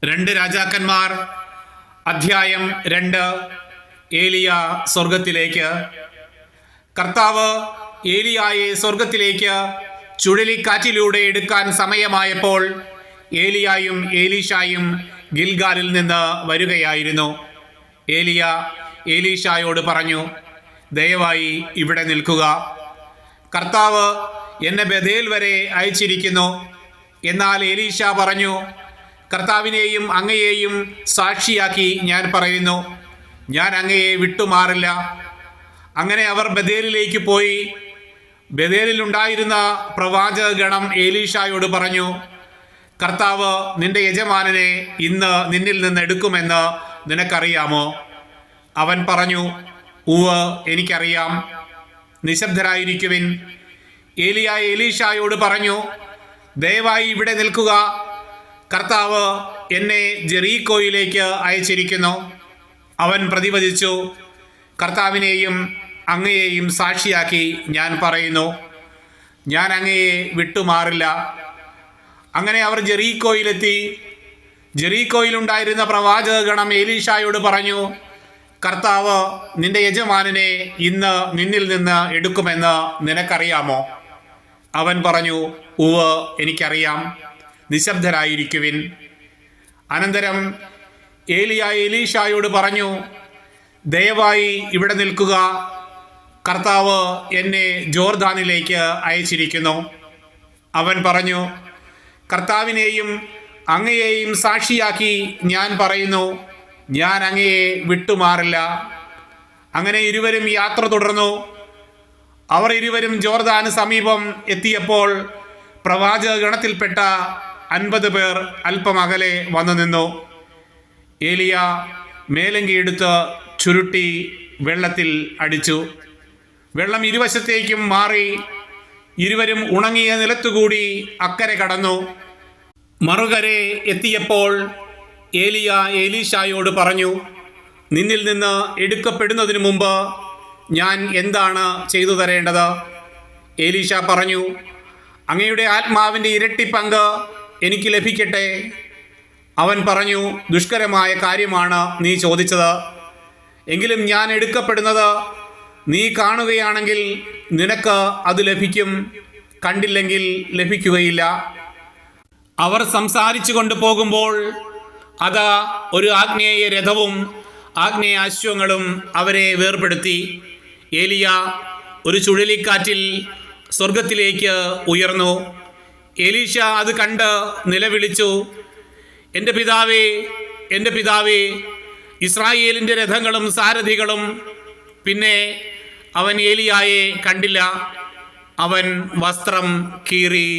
രണ്ട് രാജാക്കന്മാർ അധ്യായം 2. ഏലിയ സ്വർഗത്തിലേക്ക്. കർത്താവ് ഏലിയായെ സ്വർഗത്തിലേക്ക് ചുഴലിക്കാറ്റിലൂടെ എടുക്കാൻ സമയമായപ്പോൾ ഏലിയായും എലീശായും ഗിൽഗാലിൽ നിന്ന് വരികയായിരുന്നു. ഏലിയ എലീശായോട് പറഞ്ഞു, ദയവായി ഇവിടെ നിൽക്കുക. കർത്താവ് എന്നെ ബഥേൽ വരെ അയച്ചിരിക്കുന്നു. എന്നാൽ എലീശ പറഞ്ഞു, കർത്താവിനെയും അങ്ങയെയും സാക്ഷിയാക്കി ഞാൻ പറയുന്നു, ഞാൻ അങ്ങയെ വിട്ടുമാറില്ല. അങ്ങനെ അവർ ബഥേലിലേക്ക് പോയി. ബഥേലിലുണ്ടായിരുന്ന പ്രവാചക ഗണം എലീശായോട് പറഞ്ഞു, കർത്താവ് നിന്റെ യജമാനനെ ഇന്ന് നിന്നിൽ നിന്ന് എടുക്കുമെന്ന് നിനക്കറിയാമോ? അവൻ പറഞ്ഞു, ഉവ്വ്, എനിക്കറിയാം. നിശബ്ദരായിരിക്കുവിൻ. ഏലിയ എലീശായോട് പറഞ്ഞു, ദയവായി ഇവിടെ നിൽക്കുക. കർത്താവ് എന്നെ ജെറീക്കോയിലേക്ക് അയച്ചിരിക്കുന്നു. അവൻ പ്രതിവചിച്ചു, കർത്താവിനെയും അങ്ങയെയും സാക്ഷിയാക്കി ഞാൻ പറയുന്നു, ഞാൻ അങ്ങയെ വിട്ടുമാറില്ല. അങ്ങനെ അവർ ജെറീക്കോയിലെത്തി. ജെറീക്കോയിലുണ്ടായിരുന്ന പ്രവാചക ഗണം എലീശായോട് പറഞ്ഞു, കർത്താവ് നിന്റെ യജമാനനെ ഇന്ന് നിന്നിൽ നിന്ന് എടുക്കുമെന്ന് നിനക്കറിയാമോ? അവൻ പറഞ്ഞു, ഉവ്വ്, എനിക്കറിയാം. നിശബ്ദരായിരിക്കുവിൻ. അനന്തരം ഏലിയ എലീശായോട് പറഞ്ഞു, ദയവായി ഇവിടെ നിൽക്കുക. കർത്താവ് എന്നെ ജോർദാനിലേക്ക് അയച്ചിരിക്കുന്നു. അവൻ പറഞ്ഞു, കർത്താവിനെയും അങ്ങയെയും സാക്ഷിയാക്കി ഞാൻ പറയുന്നു, ഞാൻ അങ്ങയെ വിട്ടുമാറില്ല. അങ്ങനെ ഇരുവരും യാത്ര തുടർന്നു. അവർ ഇരുവരും ജോർദാന് സമീപം എത്തിയപ്പോൾ പ്രവാചക ഗണത്തിൽപ്പെട്ട 50 പേർ അല്പം അകലെ വന്നു നിന്നു. ഏലിയ മേലങ്കിയെടുത്ത് ചുരുട്ടി വെള്ളത്തിൽ അടിച്ചു. വെള്ളം ഇരുവശത്തേക്കും മാറി. ഇരുവരും ഉണങ്ങിയ നിലത്തുകൂടി അക്കരെ കടന്നു. മറുകരെ എത്തിയപ്പോൾ ഏലിയ എലീശായോട് പറഞ്ഞു, നിന്നിൽ നിന്ന് എടുക്കപ്പെടുന്നതിന് മുമ്പ് ഞാൻ എന്താണ് ചെയ്തു തരേണ്ടത്? എലീശ പറഞ്ഞു, അങ്ങയുടെ ആത്മാവിൻ്റെ ഇരട്ടി പങ്ക് എനിക്ക് ലഭിക്കട്ടെ. അവൻ പറഞ്ഞു, ദുഷ്കരമായ കാര്യമാണ് നീ ചോദിച്ചത്. എങ്കിലും ഞാൻ എടുക്കപ്പെടുന്നത് നീ കാണുകയാണെങ്കിൽ നിനക്ക് അത് ലഭിക്കും, കണ്ടില്ലെങ്കിൽ ലഭിക്കുകയില്ല. അവർ സംസാരിച്ചു കൊണ്ട് പോകുമ്പോൾ അതാ ഒരു ആഗ്നേയ രഥവും ആഗ്നേയ അശ്വങ്ങളും അവരെ വേർപെടുത്തി. ഏലിയ ഒരു ചുഴലിക്കാറ്റിൽ സ്വർഗത്തിലേക്ക് ഉയർന്നു. എലീശ അത് കണ്ട് നിലവിളിച്ചു, എൻ്റെ പിതാവേ, എൻ്റെ പിതാവേ, ഇസ്രായേലിൻ്റെ രഥങ്ങളും സാരഥികളും. പിന്നെ അവൻ ഏലിയായെ കണ്ടില്ല. അവൻ വസ്ത്രം കീറി.